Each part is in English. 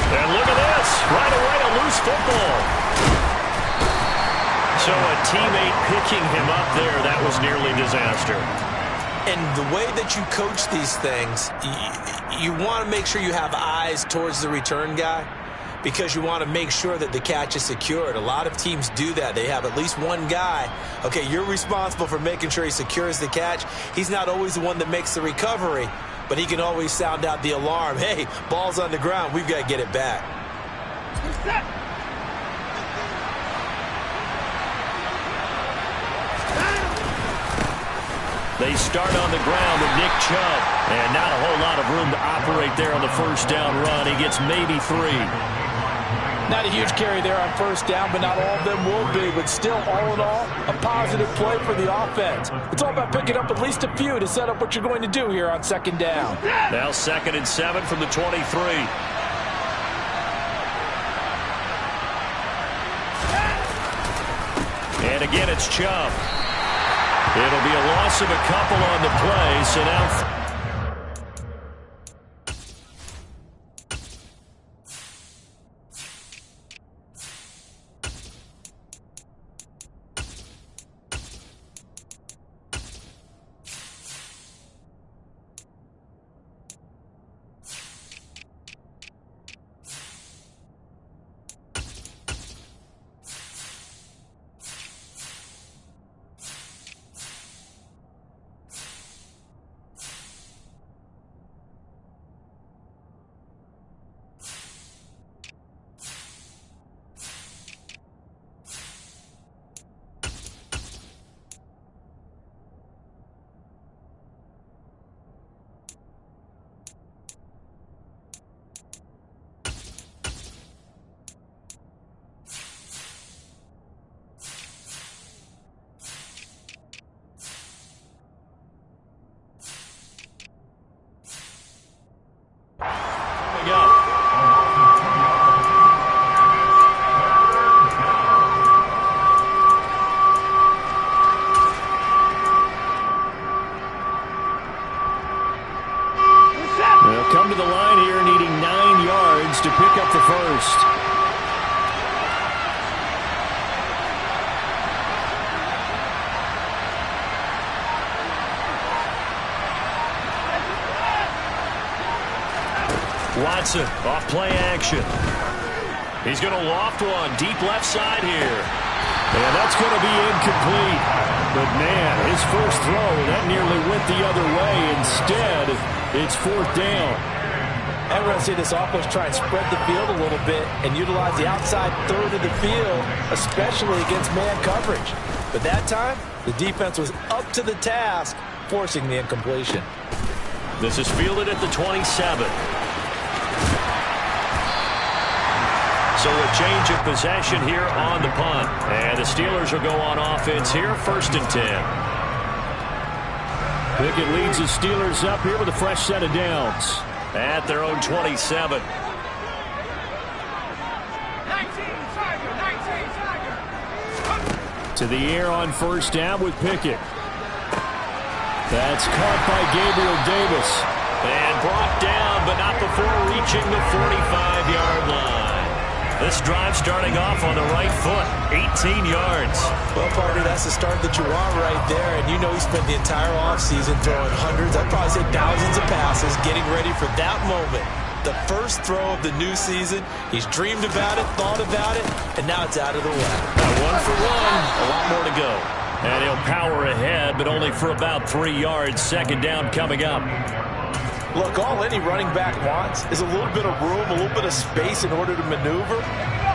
And look at this. Right away, a loose football. So a teammate picking him up there, that was nearly disaster. And the way that you coach these things, you want to make sure you have eyes towards the return guy because you want to make sure that the catch is secured. A lot of teams do that. They have at least one guy. Okay, you're responsible for making sure he secures the catch. He's not always the one that makes the recovery, but he can always sound out the alarm. Hey, ball's on the ground. We've got to get it back. They start on the ground with Nick Chubb. And not a whole lot of room to operate there on the first down run. He gets maybe 3. Not a huge carry there on first down, but not all of them will be. But still, all in all, a positive play for the offense. It's all about picking up at least a few to set up what you're going to do here on second down. Now 2nd and 7 from the 23. And again, it's Chubb. It'll be a loss of a couple on the play, so now... Come to the line here, needing 9 yards to pick up the first. Watson off play action. He's going to loft one deep left side here. And that's going to be incomplete. But man, his first throw, that nearly went the other way. Instead, it's 4th down. And we're going to see this offense try and spread the field a little bit and utilize the outside third of the field, especially against man coverage. But that time, the defense was up to the task, forcing the incompletion. This is fielded at the 27. So a change of possession here on the punt. And the Steelers will go on offense here, 1st and 10. Pickett leads the Steelers up here with a fresh set of downs at their own 27. 19, to the air on first down with Pickett. That's caught by Gabriel Davis. And brought down, but not before reaching the 45-yard line. This drive starting off on the right foot, 18 yards. Well, partner, that's the start that you want right there. And you know he spent the entire offseason throwing hundreds, I'd probably say thousands of passes, getting ready for that moment. The first throw of the new season. He's dreamed about it, thought about it, and now it's out of the way. Now 1 for 1, a lot more to go. And he'll power ahead, but only for about 3 yards. 2nd down coming up. Look, all any running back wants is a little bit of room, a little bit of space in order to maneuver.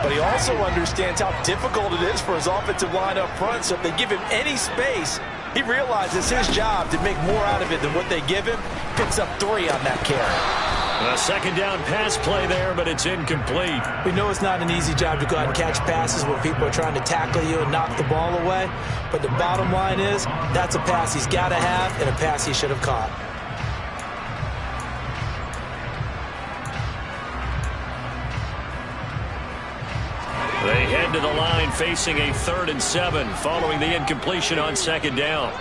But he also understands how difficult it is for his offensive line up front. So if they give him any space, he realizes his job to make more out of it than what they give him. Picks up 3 on that carry. A 2nd down pass play there, but it's incomplete. We know it's not an easy job to go out and catch passes when people are trying to tackle you and knock the ball away. But the bottom line is, that's a pass he's got to have and a pass he should have caught. They head to the line facing a 3rd and 7 following the incompletion on 2nd down.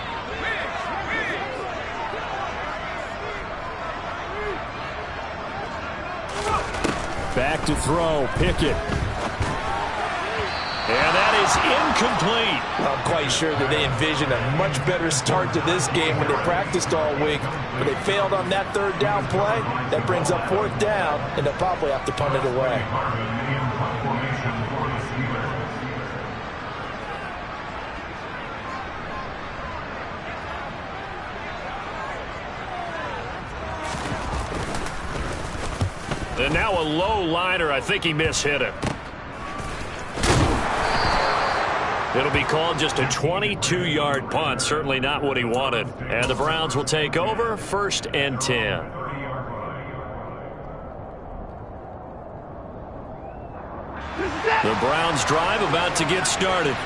Back to throw, Pickett. And that is incomplete. I'm quite sure that they envisioned a much better start to this game when they practiced all week. But they failed on that third down play. That brings up fourth down, and they'll probably have to punt it away. And now a low liner. I think he mishit it. It'll be called just a 22-yard punt. Certainly not what he wanted. And the Browns will take over, 1st and 10. The Browns drive about to get started.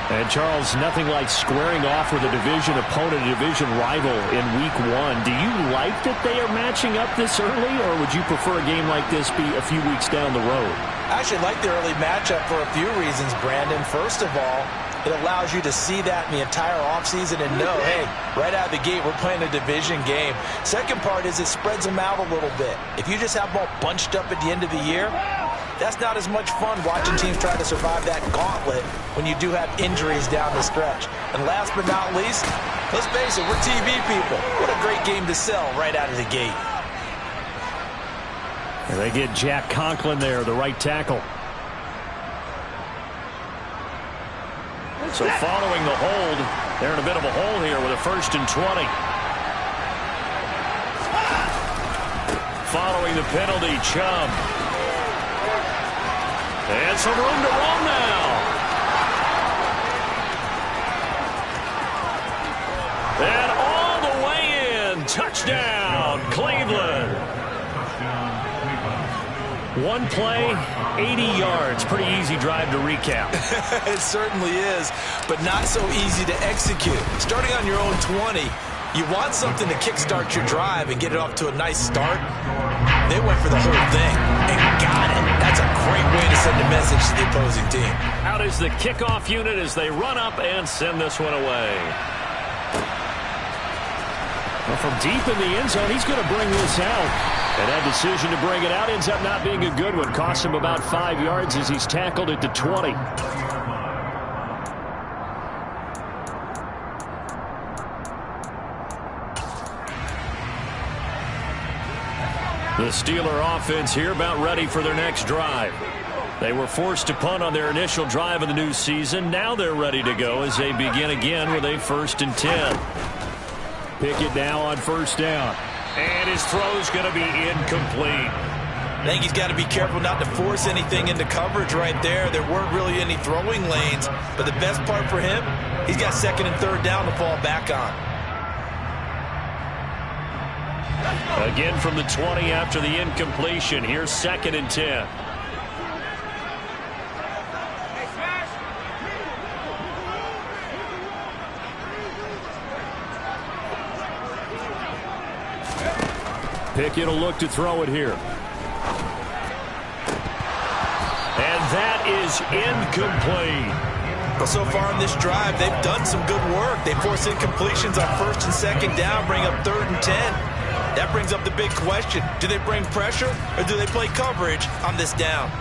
And, Charles, nothing like squaring off with a division opponent, a division rival in Week 1. Do you like that they are matching up this early, or would you prefer a game like this be a few weeks down the road? I actually like the early matchup for a few reasons, Brandon. First of all, it allows you to see that in the entire offseason and know, hey, right out of the gate, we're playing a division game. Second part is it spreads them out a little bit. If you just have them all bunched up at the end of the year, that's not as much fun watching teams try to survive that gauntlet when you do have injuries down the stretch. And last but not least, let's face it, we're TV people. What a great game to sell right out of the gate. And they get Jack Conklin there, the right tackle. So following the hold, they're in a bit of a hole here with a 1st and 20. Following the penalty, Chubb. And some room to roam now. And all the way in. Touchdown, Cleveland. One play, 80 yards. Pretty easy drive to recap. It certainly is, but not so easy to execute. Starting on your own 20, you want something to kickstart your drive and get it off to a nice start. They went for the whole thing and got it. That's a great way to send a message to the opposing team. Out is the kickoff unit as they run up and send this one away. Well, from deep in the end zone, he's going to bring this out. And that decision to bring it out ends up not being a good one. Cost him about 5 yards as he's tackled at the 20. The Steeler offense here about ready for their next drive. They were forced to punt on their initial drive of the new season. Now they're ready to go as they begin again with a 1st and 10. Pickett now on 1st down. And his throw's going to be incomplete. I think he's got to be careful not to force anything into coverage right there. There weren't really any throwing lanes. But the best part for him, he's got 2nd and 3rd down to fall back on. Again from the 20 after the incompletion. Here's 2nd and 10. Pickett will look to throw it here. And that is incomplete. Well, so far in this drive, they've done some good work. They force incompletions on 1st and 2nd down, bring up 3rd and 10. That brings up the big question. Do they bring pressure or do they play coverage on this down?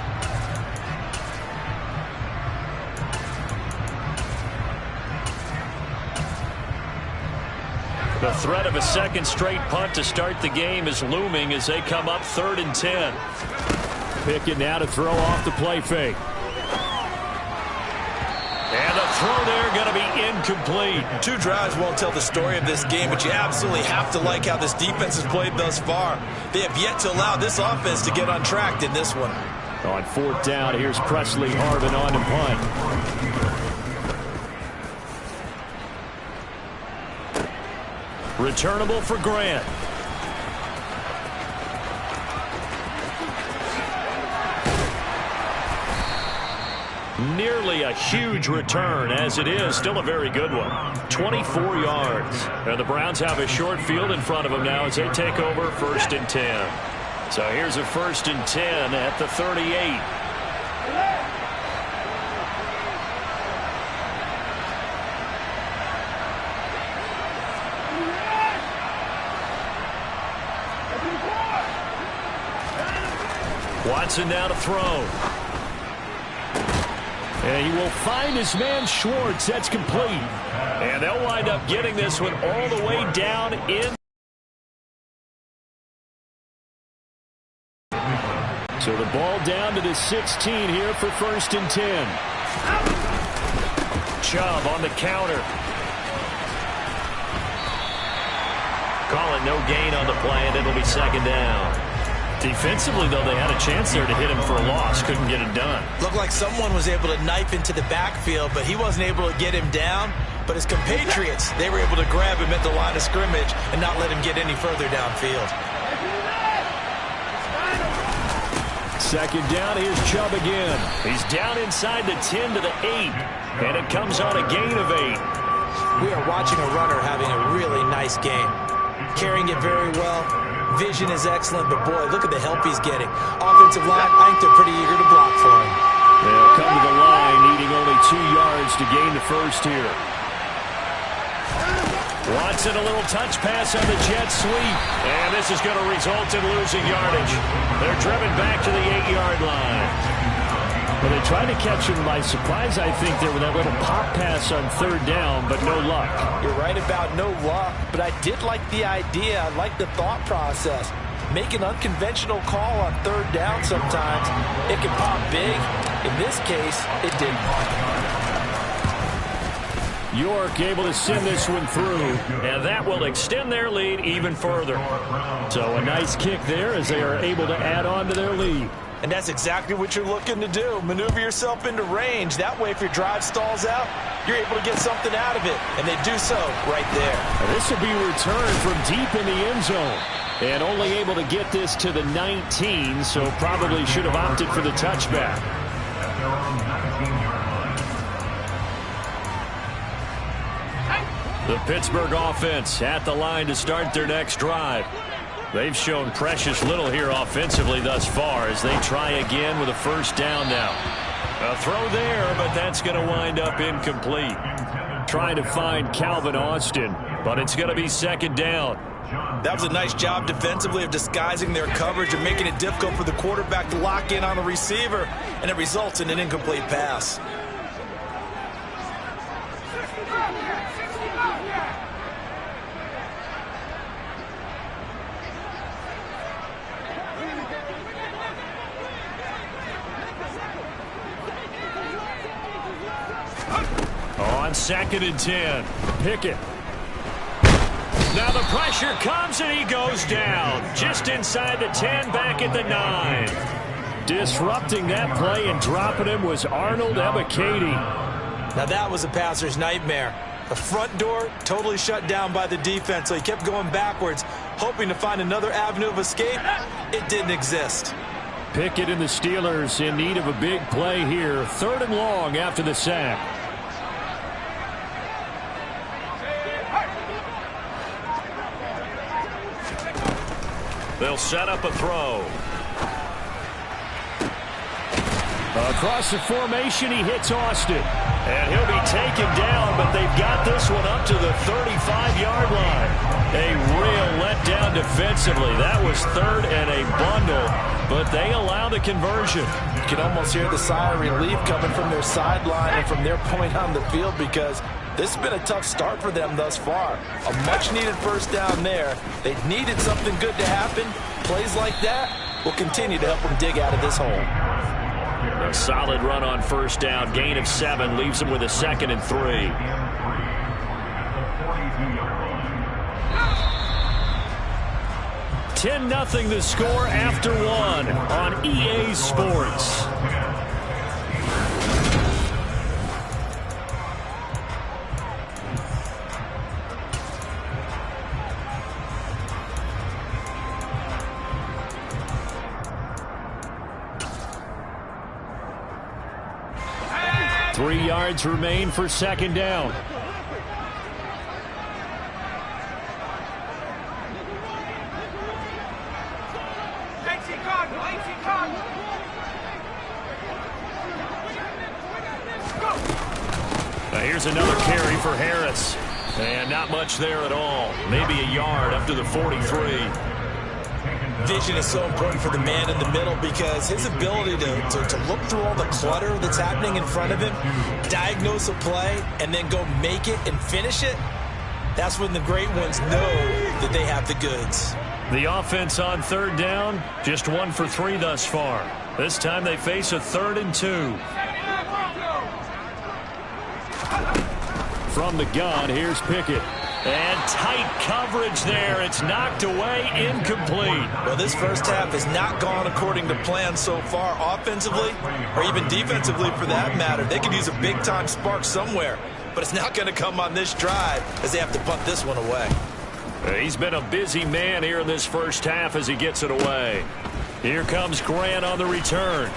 The threat of a 2nd straight punt to start the game is looming as they come up 3rd and 10. Pickett now to throw off the play fake. And the throw there going to be incomplete. 2 drives won't tell the story of this game, but you absolutely have to like how this defense has played thus far. They have yet to allow this offense to get on track in this one. On 4th down, here's Presley Harvin on to punt. Returnable for Grant. Nearly a huge return, as it is still a very good one. 24 yards. And the Browns have a short field in front of them now as they take over 1st and 10. So here's a 1st and 10 at the 38. Watson now to throw. And he will find his man Schwartz. That's complete. And they'll wind up getting this one all the way down in. So the ball down to the 16 here for 1st and 10. Chubb on the counter. Calling no gain on the play, and it'll be 2nd down. Defensively, though, they had a chance there to hit him for a loss. Couldn't get it done. Looked like someone was able to knife into the backfield, but he wasn't able to get him down. But his compatriots, they were able to grab him at the line of scrimmage and not let him get any further downfield. 2nd down, here's Chubb again. He's down inside the 10 to the 8, and it comes on a gain of 8. We are watching a runner having a really nice game. Carrying it very well. Vision is excellent, but boy, look at the help he's getting. Offensive line, I think they're pretty eager to block for him. They'll come to the line, needing only 2 yards to gain the first here. Watson, a little touch pass on the jet sweep. And this is going to result in losing yardage. They're driven back to the 8-yard line. Well, they tried to catch him by surprise, I think, there with that little pop pass on 3rd down, but no luck. You're right about no luck, but I did like the idea. I like the thought process. Make an unconventional call on 3rd down sometimes. It can pop big. In this case, it didn't. York able to send this one through, and that will extend their lead even further. So a nice kick there as they are able to add on to their lead. And that's exactly what you're looking to do. Maneuver yourself into range. That way, if your drive stalls out, you're able to get something out of it. And they do so right there. And this will be returned from deep in the end zone. And only able to get this to the 19, so probably should have opted for the touchback. The Pittsburgh offense at the line to start their next drive. They've shown precious little here offensively thus far as they try again with a 1st down now. A throw there, but that's going to wind up incomplete. Trying to find Calvin Austin, but it's going to be 2nd down. That was a nice job defensively of disguising their coverage and making it difficult for the quarterback to lock in on the receiver, and it results in an incomplete pass. On 2nd and 10, Pickett. Now the pressure comes and he goes down. Just inside the 10, back at the 9. Disrupting that play and dropping him was Arnold Ebiketie. Now that was a passer's nightmare. The front door totally shut down by the defense, so he kept going backwards, hoping to find another avenue of escape. It didn't exist. Pickett and the Steelers in need of a big play here. 3rd and long after the sack. They'll set up a throw. Across the formation, he hits Austin. And he'll be taken down, but they've got this one up to the 35-yard line. A real letdown defensively. That was 3rd and a bundle, but they allow the conversion. You can almost hear the sigh of relief coming from their sideline and from their point on the field because this has been a tough start for them thus far. A much-needed 1st down there. They needed something good to happen. Plays like that will continue to help them dig out of this hole. A solid run on 1st down. Gain of 7 leaves them with a 2nd and 3. $10-0 the score after 1 on EA Sports. Three yards remain for 2nd down. Now here's another carry for Harris. And not much there at all. Maybe a yard up to the 43. vision is so important for the man in the middle because his ability to look through all the clutter that's happening in front of him, diagnose a play, and then go make it and finish it, that's when the great ones know that they have the goods. The offense on third down, just 1 for 3 thus far. This time they face a 3rd and 2. From the gun, here's Pickett. And tight coverage there. It's knocked away, incomplete. Well, this first half has not gone according to plan so far offensively or even defensively for that matter. They could use a big-time spark somewhere, but it's not going to come on this drive as they have to punt this one away. He's been a busy man here in this first half as he gets it away. Here comes Grant on the return.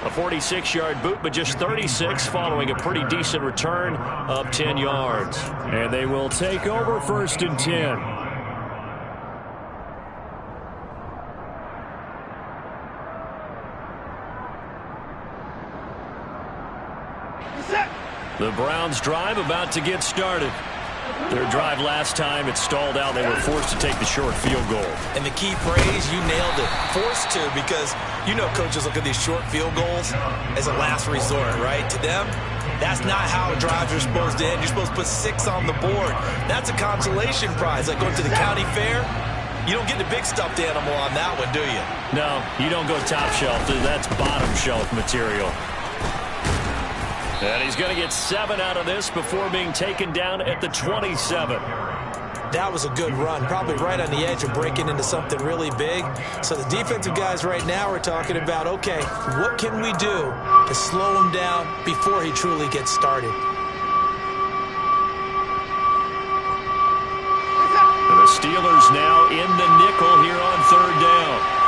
A 46-yard boot, but just 36 following a pretty decent return of 10 yards. And they will take over 1st and 10. The Browns drive about to get started. Their drive last time, it stalled out. They were forced to take the short field goal. And the key phrase, you nailed it. Forced to, because you know coaches look at these short field goals as a last resort, right? To them, that's not how drives are supposed to end. You're supposed to put 6 on the board. That's a consolation prize. Like going to the county fair, you don't get the big stuffed animal on that one, do you? No, you don't go top shelf. That's bottom shelf material. And he's going to get 7 out of this before being taken down at the 27. That was a good run, probably right on the edge of breaking into something really big. So the defensive guys right now are talking about, okay, what can we do to slow him down before he truly gets started? The Steelers now in the nickel here on 3rd down.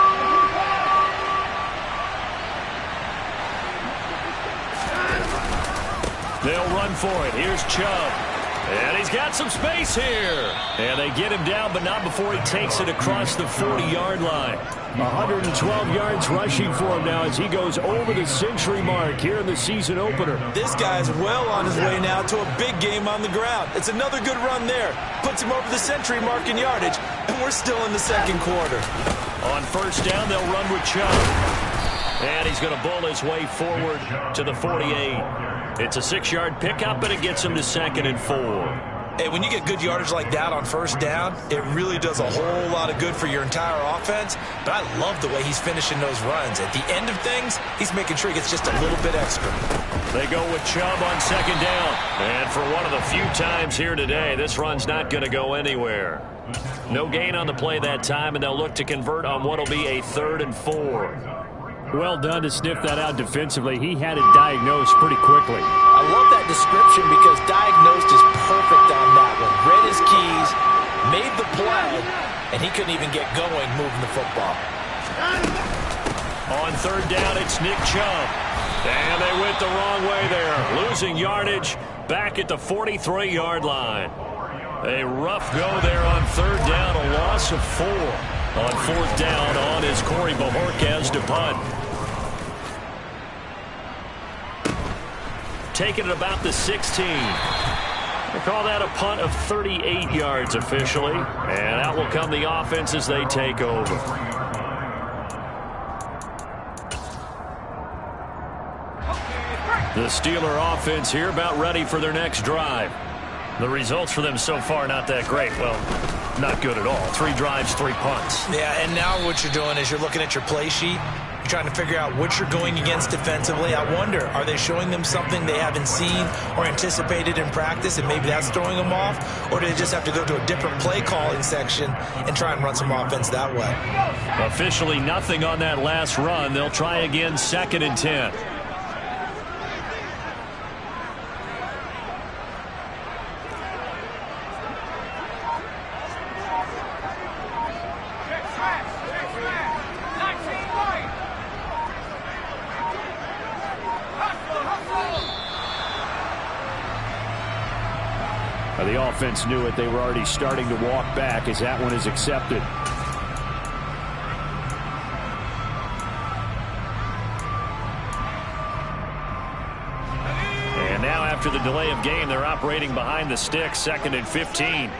They'll run for it. Here's Chubb. And he's got some space here. And they get him down, but not before he takes it across the 40-yard line. 112 yards rushing for him now as he goes over the century mark here in the season opener. This guy's well on his way now to a big game on the ground. It's another good run there. Puts him over the century mark in yardage, and we're still in the second quarter. On 1st down, they'll run with Chubb. And he's going to bull his way forward to the 48. It's a 6-yard pickup, and it gets him to 2nd and 4. Hey, when you get good yardage like that on 1st down, it really does a whole lot of good for your entire offense. But I love the way he's finishing those runs. At the end of things, he's making sure he gets just a little bit extra. They go with Chubb on 2nd down. And for one of the few times here today, this run's not going to go anywhere. No gain on the play that time, and they'll look to convert on what will be a 3rd and 4. Well done to sniff that out defensively. He had it diagnosed pretty quickly. I love that description because diagnosed is perfect on that one. Read his keys, made the play, and he couldn't even get going moving the football. On 3rd down, it's Nick Chubb. And they went the wrong way there. Losing yardage back at the 43-yard line. A rough go there on 3rd down, a loss of 4. On 4th down, on is Corey Bojorquez to punt. Taking it about the 16. They call that a punt of 38 yards officially. And out will come the offense as they take over. The Steeler offense here about ready for their next drive. The results for them so far not that great. Well, not good at all. 3 drives, 3 punts. Yeah, and now what you're doing is you're looking at your play sheet. You're trying to figure out what you're going against defensively. I wonder, are they showing them something they haven't seen or anticipated in practice, and maybe that's throwing them off? Or do they just have to go to a different play calling section and try and run some offense that way? Officially nothing on that last run. They'll try again 2nd and 10. The offense knew it. They were already starting to walk back as that one is accepted. And now after the delay of game, they're operating behind the sticks, 2nd and 15.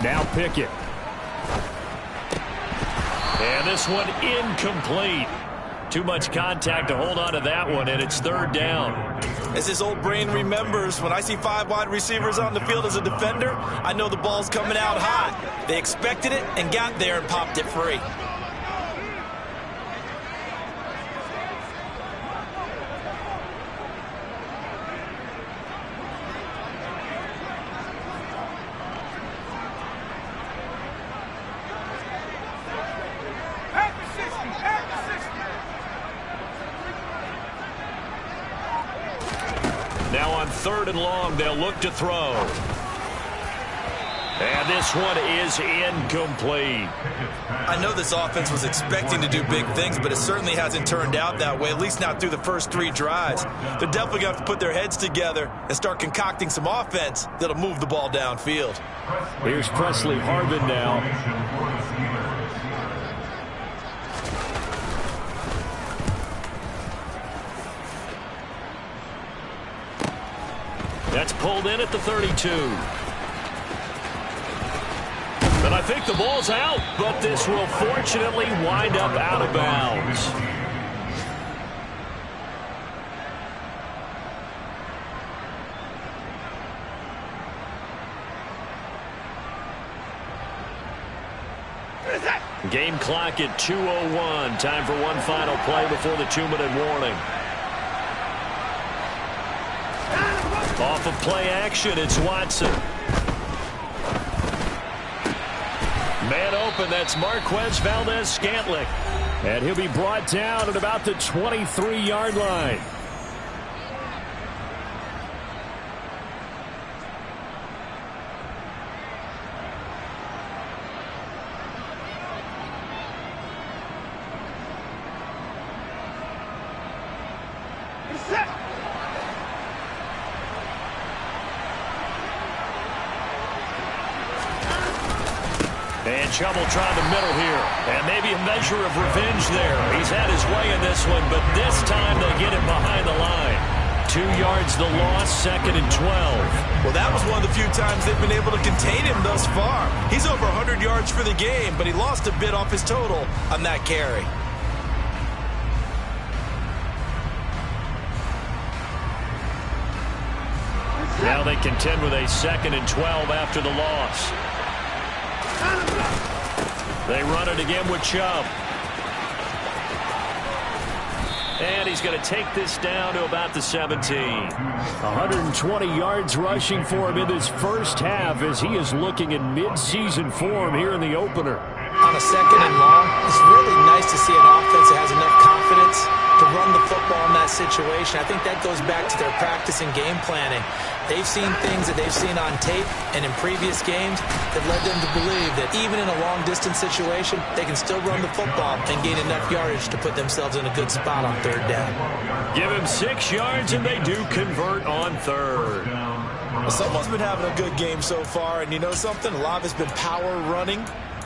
Now Pickett. And this one incomplete. Too much contact to hold on to that one, and it's third down. As his old brain remembers, when I see 5 wide receivers on the field as a defender, I know the ball's coming out hot. They expected it and got there and popped it free. Now on 3rd and long, they'll look to throw. And this one is incomplete. I know this offense was expecting to do big things, but it certainly hasn't turned out that way, at least not through the first 3 drives. They're definitely going to have to put their heads together and start concocting some offense that'll move the ball downfield. Here's Presley Harvin now. That's pulled in at the 32. But I think the ball's out, but this will fortunately wind up out of bounds. Game clock at 2:01. Time for one final play before the 2-minute warning. Off of play action, it's Watson. Man open, that's Marquez Valdes-Scantling. And he'll be brought down at about the 23-yard line. And Chubb will try the middle here. And maybe a measure of revenge there. He's had his way in this one, but this time they get him behind the line. 2 yards the loss, 2nd and 12. Well, that was one of the few times they've been able to contain him thus far. He's over 100 yards for the game, but he lost a bit off his total on that carry. Now they contend with a 2nd and 12 after the loss. They run it again with Chubb. And he's going to take this down to about the 17. 120 yards rushing for him in this first half as he is looking in mid-season form here in the opener. On a 2nd and long, it's really nice to see an offense that has enough confidence to run the football in that situation. I think that goes back to their practice and game planning. They've seen things that they've seen on tape and in previous games that led them to believe that even in a long-distance situation, they can still run the football and gain enough yardage to put themselves in a good spot on 3rd down. Give him 6 yards, and they do convert on 3rd. Well, someone's been having a good game so far, and you know something? A lot of it's been power running.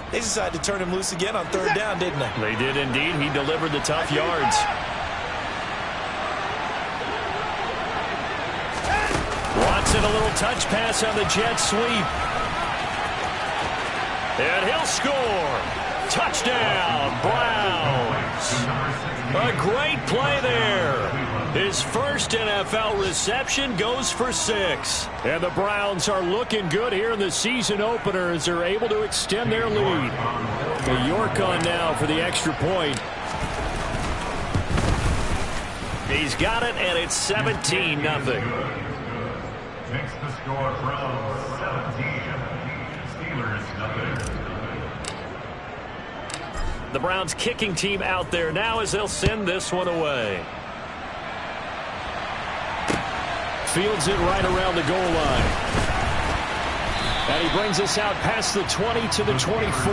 They decided to turn him loose again on 3rd down, didn't they? They did indeed. He delivered the tough yards. Watson, a little touch pass on the jet sweep. And he'll score. Touchdown, Browns. A great play there. His first NFL reception goes for 6. And the Browns are looking good here in the season opener as they're able to extend their lead. The York on now for the extra point. He's got it, and it's 17-0. Makes the score Browns 17, Steelers nothing. The Browns kicking team out there now as they'll send this one away. Fields it right around the goal line. And he brings us out past the 20 to the 24.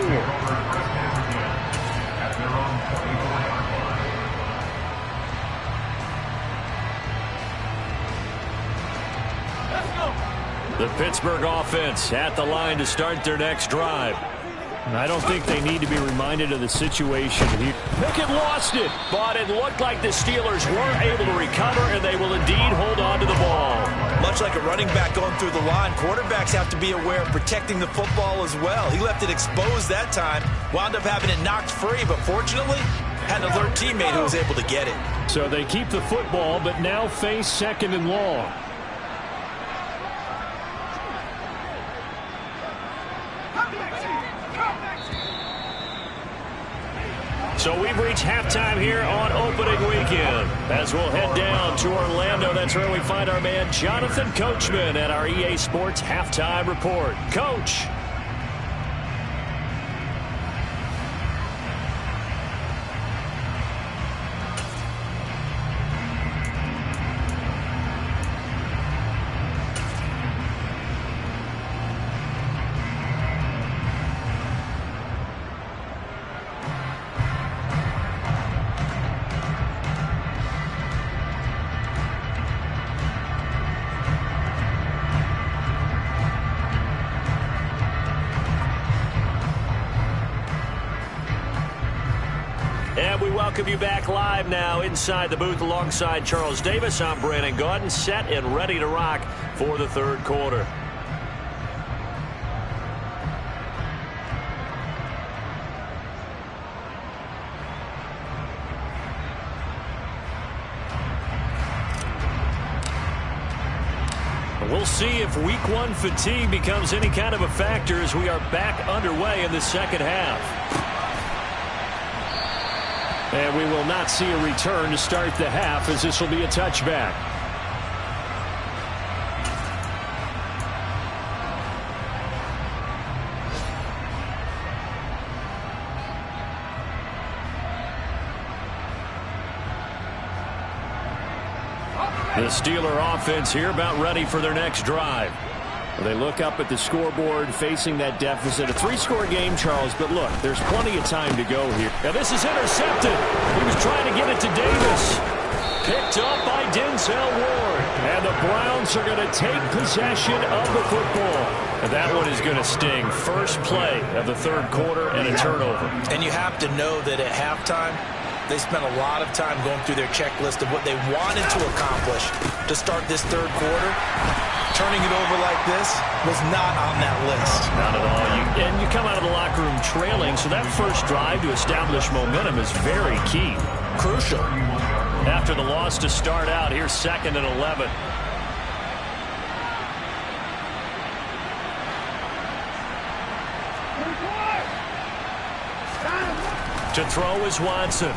The Pittsburgh offense at the line to start their next drive. I don't think they need to be reminded of the situation here. Pickett lost it, but it looked like the Steelers weren't able to recover, and they will indeed hold on to the ball. Much like a running back going through the line, quarterbacks have to be aware of protecting the football as well. He left it exposed that time, wound up having it knocked free, but fortunately, had an alert teammate who was able to get it. So they keep the football, but now face 2nd and long. So we've reached halftime here on opening weekend. As we'll head down to Orlando, that's where we find our man Jonathan Coachman at our EA Sports Halftime Report. Coach. And we welcome you back live now inside the booth alongside Charles Davis. I'm Brandon Gaudin, set and ready to rock for the third quarter. We'll see if week 1 fatigue becomes any kind of a factor as we are back underway in the second half. And we will not see a return to start the half, as this will be a touchback. The Steeler offense here about ready for their next drive. They look up at the scoreboard facing that deficit. A 3-score game, Charles, but look, there's plenty of time to go here. Now this is intercepted. He was trying to get it to Davis. Picked up by Denzel Ward. And the Browns are going to take possession of the football. And that one is going to sting. First play of the third quarter and a turnover. And you have to know that at halftime, they spent a lot of time going through their checklist of what they wanted to accomplish to start this third quarter. Turning it over like this was not on that list. Not at all. And you come out of the locker room trailing, so that first drive to establish momentum is very key. Crucial. After the loss to start out, here's 2nd and 11. To throw is Watson.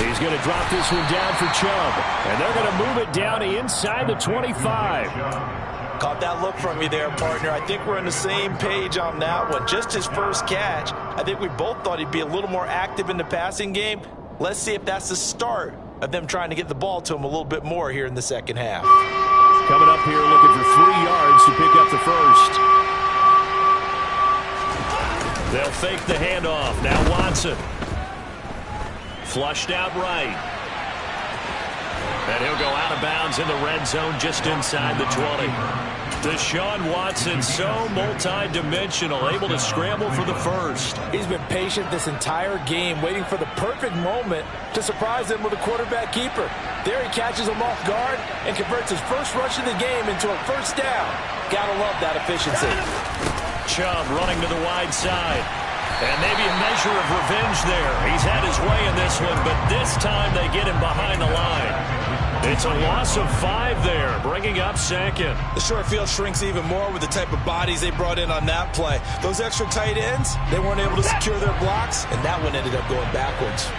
He's going to drop this one down for Chubb. And they're going to move it down to inside the 25. Caught that look from you there, partner. I think we're on the same page on that one. Just his first catch. I think we both thought he'd be a little more active in the passing game. Let's see if that's the start of them trying to get the ball to him a little bit more here in the second half. Coming up here looking for 3 yards to pick up the first. They'll fake the handoff. Now Watson. Flushed out right. And he'll go out of bounds in the red zone just inside the 20. Deshaun Watson, so multi-dimensional, able to scramble for the first. He's been patient this entire game, waiting for the perfect moment to surprise him with a quarterback keeper. There he catches him off guard and converts his first rush of the game into a first down. Gotta love that efficiency. Chubb running to the wide side. And maybe a measure of revenge there. He's had his way in this one, but this time they get him behind the line. It's a loss of 5 there, bringing up 2nd. The short field shrinks even more with the type of bodies they brought in on that play. Those extra tight ends, they weren't able to secure their blocks, and that one ended up going backwards.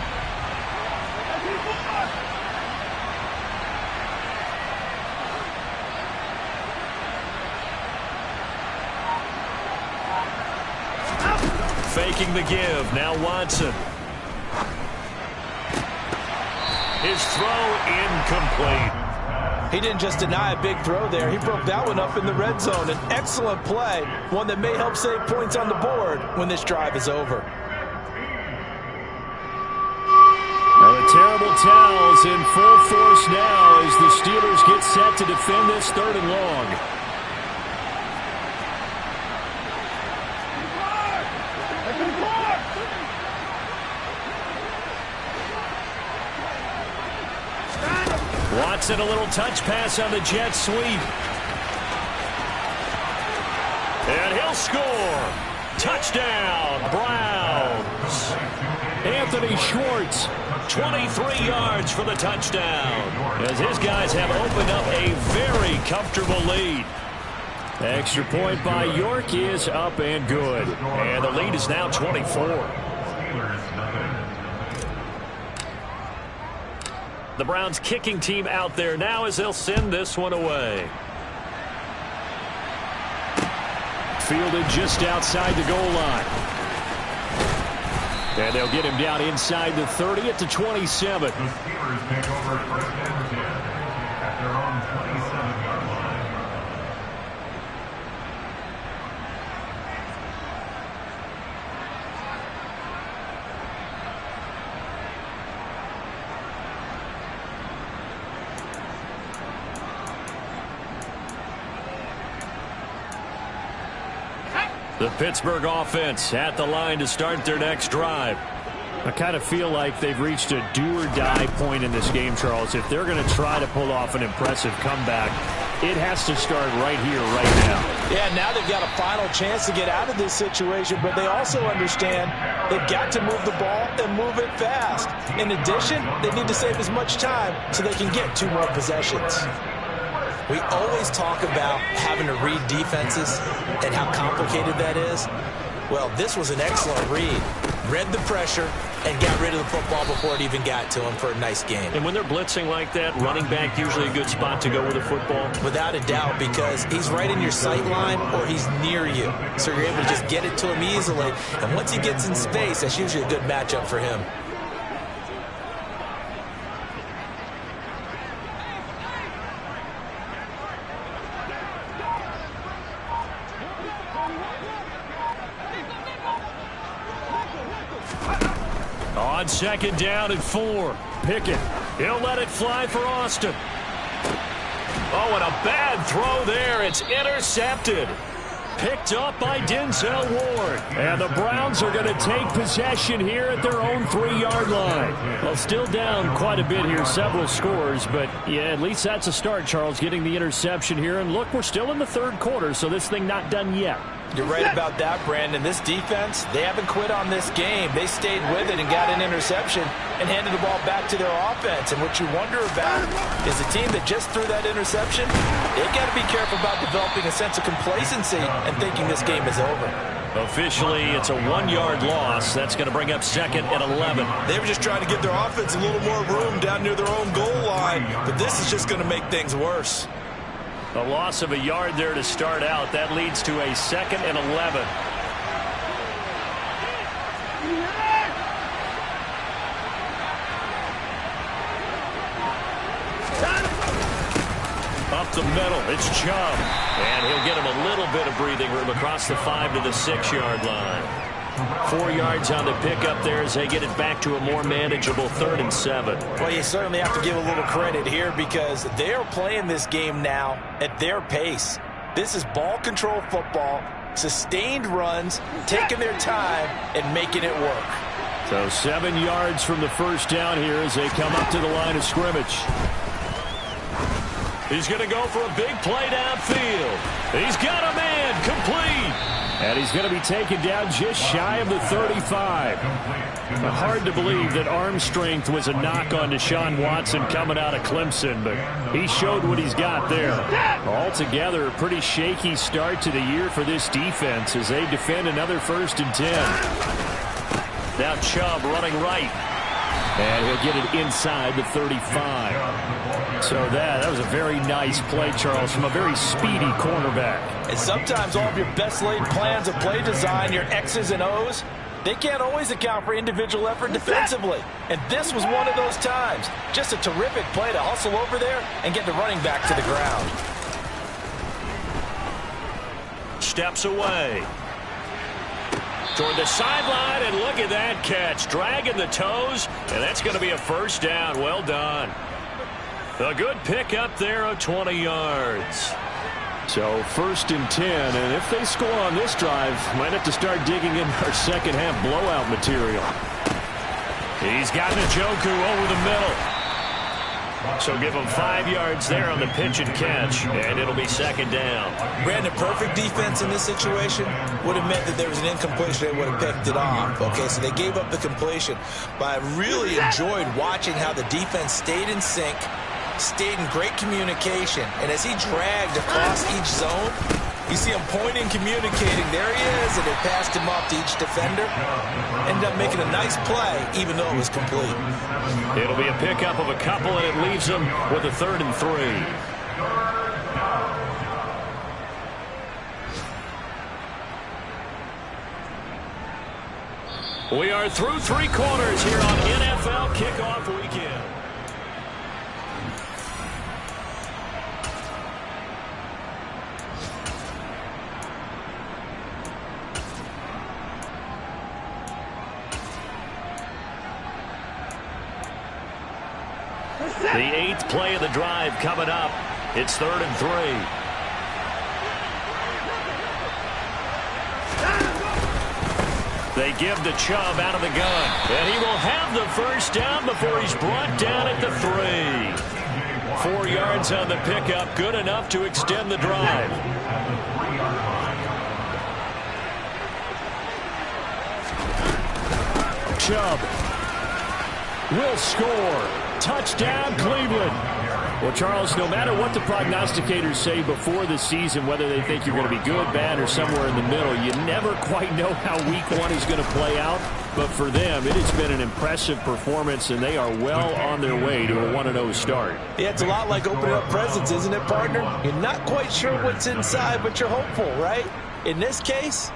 Faking the give. Now Watson. His throw incomplete. He didn't just deny a big throw there. He broke that one up in the red zone. An excellent play. One that may help save points on the board when this drive is over. Now the terrible towels in full force now as the Steelers get set to defend this 3rd and long. it a little touch pass on the jet sweep. And he'll score. Touchdown, Browns. Anthony Schwartz, 23 yards for the touchdown, as his guys have opened up a very comfortable lead. Extra point by York is up and good. And the lead is now 24. The Browns kicking team out there now as they'll send this one away. Fielded just outside the goal line. And they'll get him down inside the 30 at the 27. The Steelers take over first and 10 at their own 27-yard line. The Pittsburgh offense at the line to start their next drive. I kind of feel like they've reached a do-or-die point in this game, Charles. If they're going to try to pull off an impressive comeback, it has to start right here, right now. Yeah, now they've got a final chance to get out of this situation, but they also understand they've got to move the ball and move it fast. In addition, they need to save as much time so they can get 2 more possessions. We always talk about having to read defenses and how complicated that is. Well, this was an excellent read. Read the pressure and got rid of the football before it even got to him for a nice game. And when they're blitzing like that, running back usually a good spot to go with the football? Without a doubt, because he's right in your sight line or he's near you. So you're able to just get it to him easily. And once he gets in space, that's usually a good matchup for him. On second down and 4. Pickett. He'll let it fly for Austin. Oh, and a bad throw there. It's intercepted. Picked up by Denzel Ward. And the Browns are going to take possession here at their own 3-yard line. Well, still down quite a bit here, several scores. But, yeah, at least that's a start, Charles, getting the interception here. And, look, we're still in the 3rd quarter, so this thing not done yet. You're right about that, Brandon. This defense, they haven't quit on this game. They stayed with it and got an interception and handed the ball back to their offense. And what you wonder about is the team that just threw that interception, they've got to be careful about developing a sense of complacency and thinking this game is over. Officially, it's a 1-yard loss. That's going to bring up 2nd and 11. They were just trying to give their offense a little more room down near their own goal line. But this is just going to make things worse. A loss of a yard there to start out. That leads to a 2nd and 11. Up the middle, it's Chubb. And he'll get him a little bit of breathing room across the 5 to the 6-yard line. 4 yards on the pickup there as they get it back to a more manageable 3rd and 7. Well, you certainly have to give a little credit here because they're playing this game now at their pace. This is ball control football, sustained runs, taking their time and making it work. So 7 yards from the first down here as they come up to the line of scrimmage. He's going to go for a big play downfield. He's got a man complete. And he's going to be taken down just shy of the 35. Hard to believe that arm strength was a knock on Deshaun Watson coming out of Clemson, but he showed what he's got there. Altogether, a pretty shaky start to the year for this defense as they defend another 1st and 10. Now Chubb running right. And he'll get it inside the 35. So that was a very nice play, Charles, from a very speedy cornerback. And sometimes all of your best laid plans of play design, your X's and O's, they can't always account for individual effort defensively. And this was one of those times. Just a terrific play to hustle over there and get the running back to the ground. Steps away. Toward the sideline, and look at that catch. Dragging the toes, and that's going to be a 1st down. Well done. A good pick up there of 20 yards. So 1st and 10, and if they score on this drive, might have to start digging in our second half blowout material. He's got Njoku over the middle. So give them 5 yards there on the pitch and catch, and it'll be second down. Brandon, perfect defense in this situation would have meant that there was an incompletion. They would have picked it off. Okay, so they gave up the completion. But I really enjoyed watching how the defense stayed in sync, stayed in great communication. And as he dragged across each zone, you see him pointing, communicating. There he is, and they passed him off to each defender. Ended up making a nice play, even though it was complete. It'll be a pickup of a couple, and it leaves them with a 3rd and 3. We are through 3 quarters here on NFL Kickoff Weekend. The 8th play of the drive coming up. It's 3rd and 3. They give to Chubb out of the gun. And he will have the first down before he's brought down at the 3. 4 yards on the pickup. Good enough to extend the drive. Chubb will score. Touchdown, Cleveland. Well, Charles, no matter what the prognosticators say before the season, whether they think you're going to be good, bad, or somewhere in the middle, you never quite know how week 1 is going to play out. But for them, it has been an impressive performance, and they are well on their way to a 1-0 start. Yeah, it's a lot like opening up presents, isn't it, partner? You're not quite sure what's inside, but you're hopeful, right? In this case,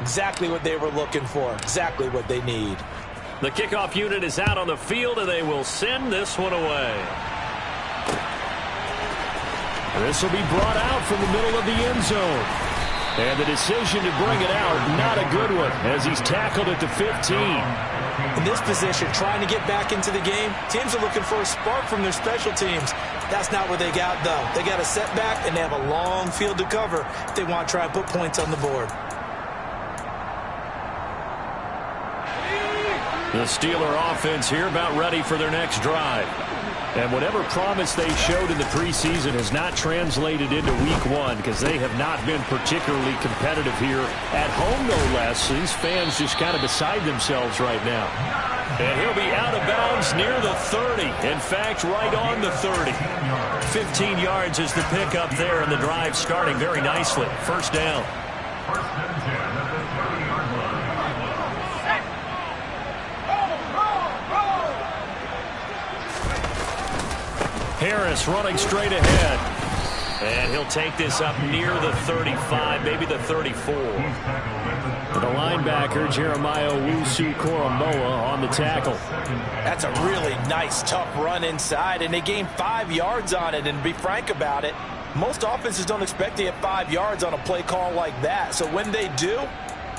exactly what they were looking for, exactly what they need. The kickoff unit is out on the field, and they will send this one away. This will be brought out from the middle of the end zone. And the decision to bring it out, not a good one, as he's tackled at the 15. In this position, trying to get back into the game, teams are looking for a spark from their special teams. That's not what they got, though. They got a setback, and they have a long field to cover if they want to try and put points on the board. The Steeler offense here about ready for their next drive. And whatever promise they showed in the preseason has not translated into week 1 because they have not been particularly competitive here at home, no less. These fans just kind of beside themselves right now. And he'll be out of bounds near the 30. In fact, right on the 30. 15 yards is the pickup there, and the drive starting very nicely. First down. Harris running straight ahead. And he'll take this up near the 35, maybe the 34. The linebacker, Jeremiah Owusu-Koramoah, on the tackle. That's a really nice, tough run inside, and they gained 5 yards on it. And to be frank about it, most offenses don't expect to get 5 yards on a play call like that. So when they do,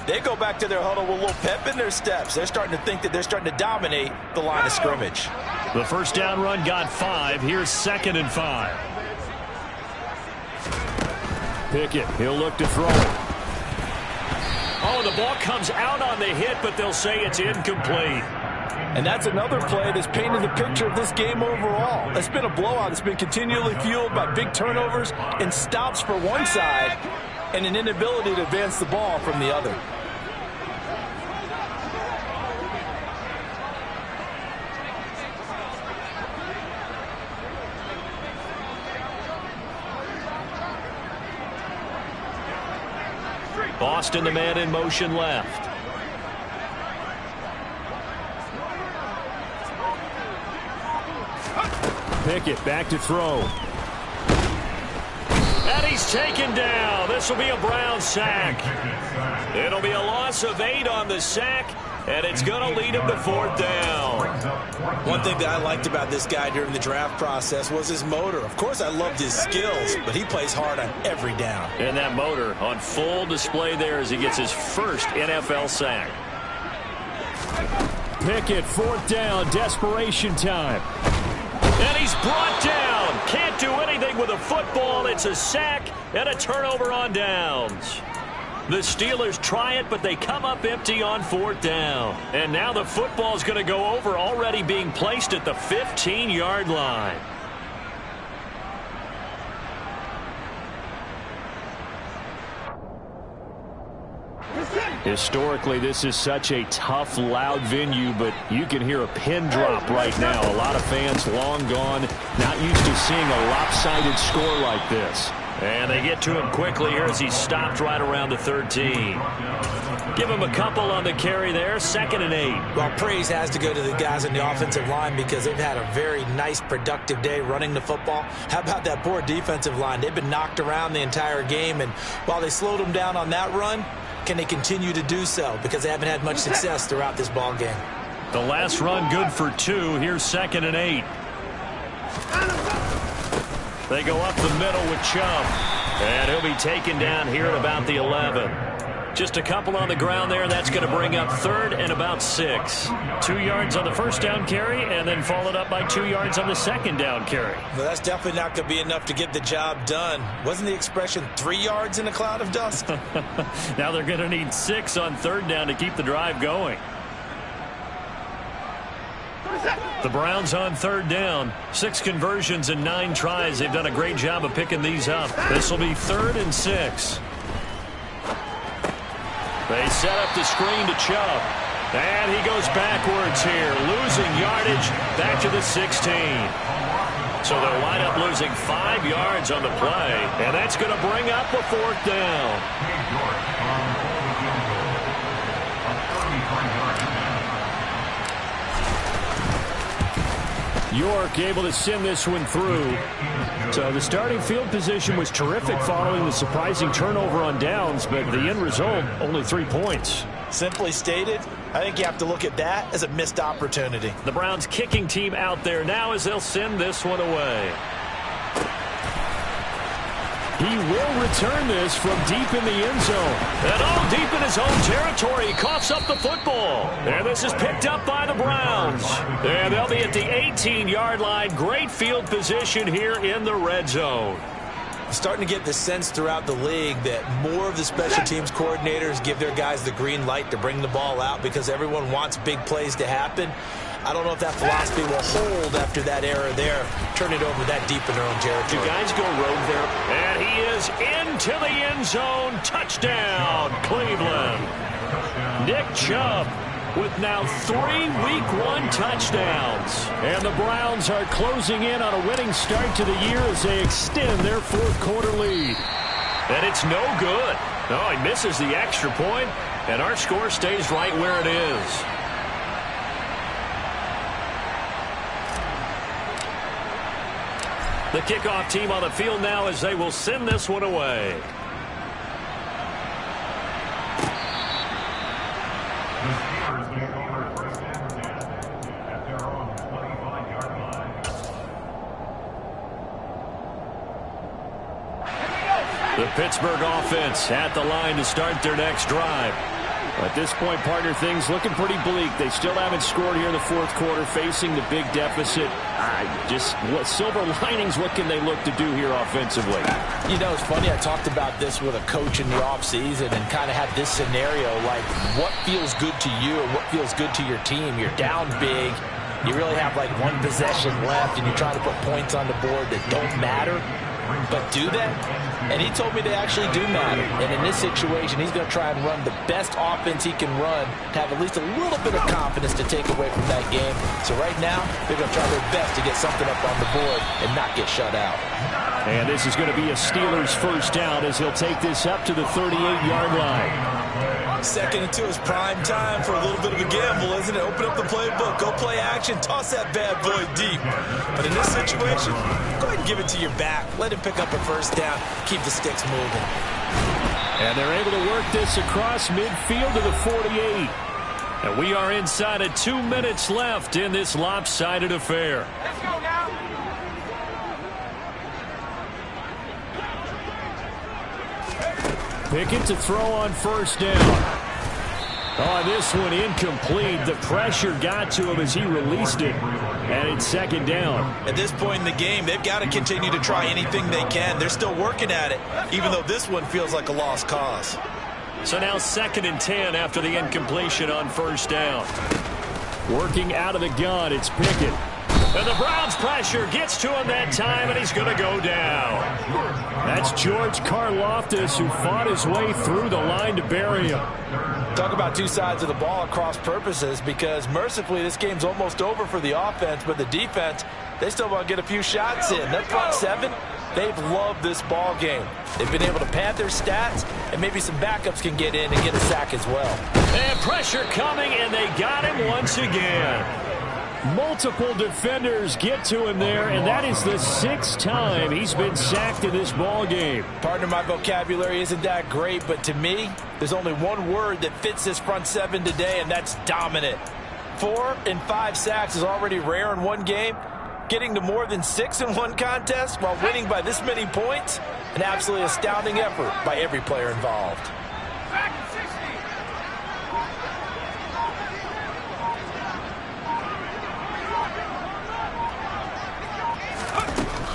they go back to their huddle with a little pep in their steps. They're starting to think that they're starting to dominate the line of scrimmage. The first down run got 5. Here's 2nd and 5. Pickett, he'll look to throw it. Oh, the ball comes out on the hit, but they'll say it's incomplete. And that's another play that's painted the picture of this game overall. It's been a blowout. It's been continually fueled by big turnovers and stops for one side and an inability to advance the ball from the other. Boston, the man in motion left. Pickett back to throw. And he's taken down. This will be a Brown sack. It'll be a loss of 8 on the sack, and it's going to lead him to 4th down. One thing that I liked about this guy during the draft process was his motor. Of course, I loved his skills, but he plays hard on every down. And that motor on full display there as he gets his first NFL sack. Pickett, 4th down, desperation time. And he's brought down. Can't do anything with a football. It's a sack and a turnover on downs. The Steelers try it, but they come up empty on 4th down. And now the football's going to go over, already being placed at the 15-yard line. Historically, this is such a tough, loud venue, but you can hear a pin drop right now. A lot of fans long gone, not used to seeing a lopsided score like this. And they get to him quickly here as he's stopped right around the 13. Give him a couple on the carry there, 2nd and 8. Well, praise has to go to the guys on the offensive line because they've had a very nice, productive day running the football. How about that poor defensive line? They've been knocked around the entire game, and while they slowed them down on that run, can they continue to do so? Because they haven't had much success throughout this ball game. The last run good for 2. Here's 2nd and 8. They go up the middle with Chubb. And he'll be taken down here at about the 11. Just a couple on the ground there. That's going to bring up 3rd and about 6. 2 yards on the first down carry and then followed up by 2 yards on the second down carry. Well, that's definitely not going to be enough to get the job done. Wasn't the expression 3 yards in a cloud of dust? Now they're going to need 6 on 3rd down to keep the drive going. The Browns on 3rd down. 6 conversions and 9 tries. They've done a great job of picking these up. This will be 3rd and 6. They set up the screen to Chubb. And he goes backwards here, losing yardage back to the 16. So they'll wind up losing 5 yards on the play. And that's going to bring up a 4th down. York able to send this one through. So the starting field position was terrific following the surprising turnover on downs, but the end result, only 3 points. Simply stated, I think you have to look at that as a missed opportunity. The Browns kicking team out there now as they'll send this one away. He will return this from deep in the end zone. And all deep in his own territory. He coughs up the football. And this is picked up by the Browns. And they'll be at the 18-yard line. Great field position here in the red zone. Starting to get the sense throughout the league that more of the special teams coordinators give their guys the green light to bring the ball out because everyone wants big plays to happen. I don't know if that philosophy will hold after that error there. Turn it over that deep in their own territory. Do guys go rogue there? And he is into the end zone. Touchdown, Cleveland. Nick Chubb with now 3 Week 1 touchdowns. And the Browns are closing in on a winning start to the year as they extend their 4th quarter lead. And it's no good. No, he misses the extra point, and our score stays right where it is. The kickoff team on the field now as they will send this one away. The Steelers take over 1st and 10 at their own 25-yard line. The Pittsburgh offense at the line to start their next drive. At this point, partner, things looking pretty bleak. They still haven't scored here in the 4th quarter, facing the big deficit. Just what silver linings, what can they look to do here offensively? You know, it's funny. I talked about this with a coach in the offseason and kind of had this scenario like what feels good to you and what feels good to your team. You're down big. You really have like 1 possession left, and you're trying to put points on the board that don't matter. But do that? And he told me they actually do matter. And in this situation, he's going to try and run the best offense he can run to have at least a little bit of confidence to take away from that game. So right now, they're going to try their best to get something up on the board and not get shut out. And this is going to be a Steelers 1st down as he'll take this up to the 38-yard line. 2nd and 2 is prime time for a little bit of a gamble, isn't it? Open up the playbook, go play action, toss that bad boy deep. But in this situation, go ahead and give it to your back. Let him pick up a 1st down, keep the sticks moving. And they're able to work this across midfield to the 48. And we are inside of 2 minutes left in this lopsided affair. Let's go now. Pickett to throw on 1st down. Oh, this one incomplete. The pressure got to him as he released it. And it's 2nd down. At this point in the game, they've got to continue to try anything they can. They're still working at it, even though this one feels like a lost cause. So now 2nd and 10 after the incompletion on 1st down. Working out of the gun, it's Pickett. And the Browns' pressure gets to him that time, and he's going to go down. That's George Karlaftis, who fought his way through the line to bury him. Talk about two sides of the ball at cross purposes, because mercifully this game's almost over for the offense, but the defense, they still want to get a few shots in. That front seven, they've loved this ball game. They've been able to pad their stats, and maybe some backups can get in and get a sack as well. And pressure coming, and they got him once again. Multiple defenders get to him there, and that is the 6th time he's been sacked in this ball game. Partner, my vocabulary isn't that great, but to me, there's only one word that fits this front seven today, and that's dominant. 4 and 5 sacks is already rare in one game. Getting to more than 6 in one contest while winning by this many points, an absolutely astounding effort by every player involved.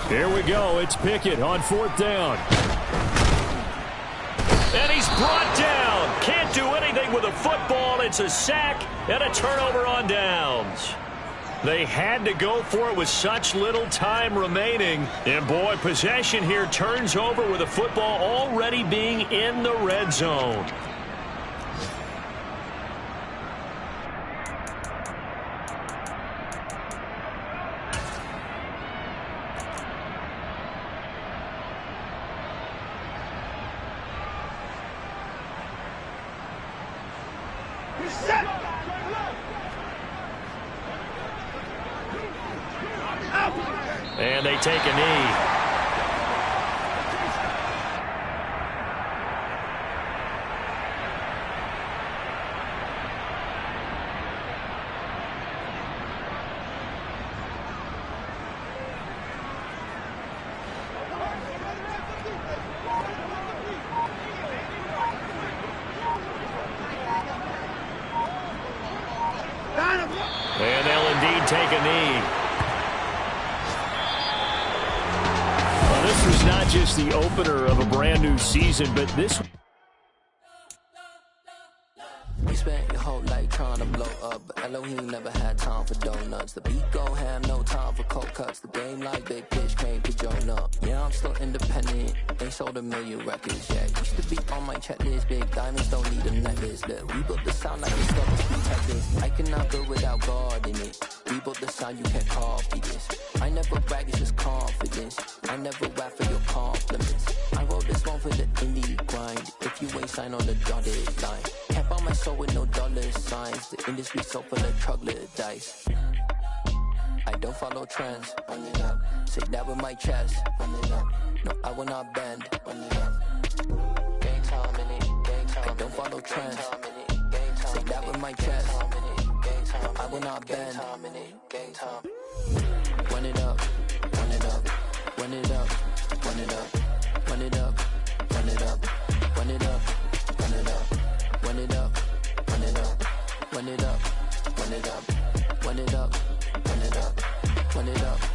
Here we go. It's Pickett on 4th down. And he's brought down. Can't do anything with a football. It's a sack and a turnover on downs. They had to go for it with such little time remaining. And, boy, possession here turns over with the football already being in the red zone. And they take a knee. And they'll indeed take a knee. Well, this was not just the opener of a brand new season, but this... You spent your whole life trying to blow up, but Elohim never had time for donuts. The beat go ham, no time for cold cuts. The game like Big Pitch came to join up. Yeah, I'm still independent. They sold 1 million records, yeah. Used to be on my checklist. Big diamonds don't need a necklace. Look, we built the sound like it's double speed Texas. I cannot go without God in it. We built the sound, you can't copy this. I never brag, it's just confidence. I never rap for your compliments. I wrote this one for the indie grind. If you ain't signed on the dotted line, can't buy my soul with no dollar signs. The industry so full of troglodytes. I don't follow trends. Run it up. Say that with my chest. Run it up. No, I will not bend. Run it up. Gang time in it. Gang time. I don't follow trends. Say that with my chest. No, I will not bend. Gang time. Run it up. Run it up. Run it up. Run it up. Run it up. Run it up. Run it up. Run it up. Run it up. Run it up. Run it up. Run it up. Run it up. Run it up. Run it up.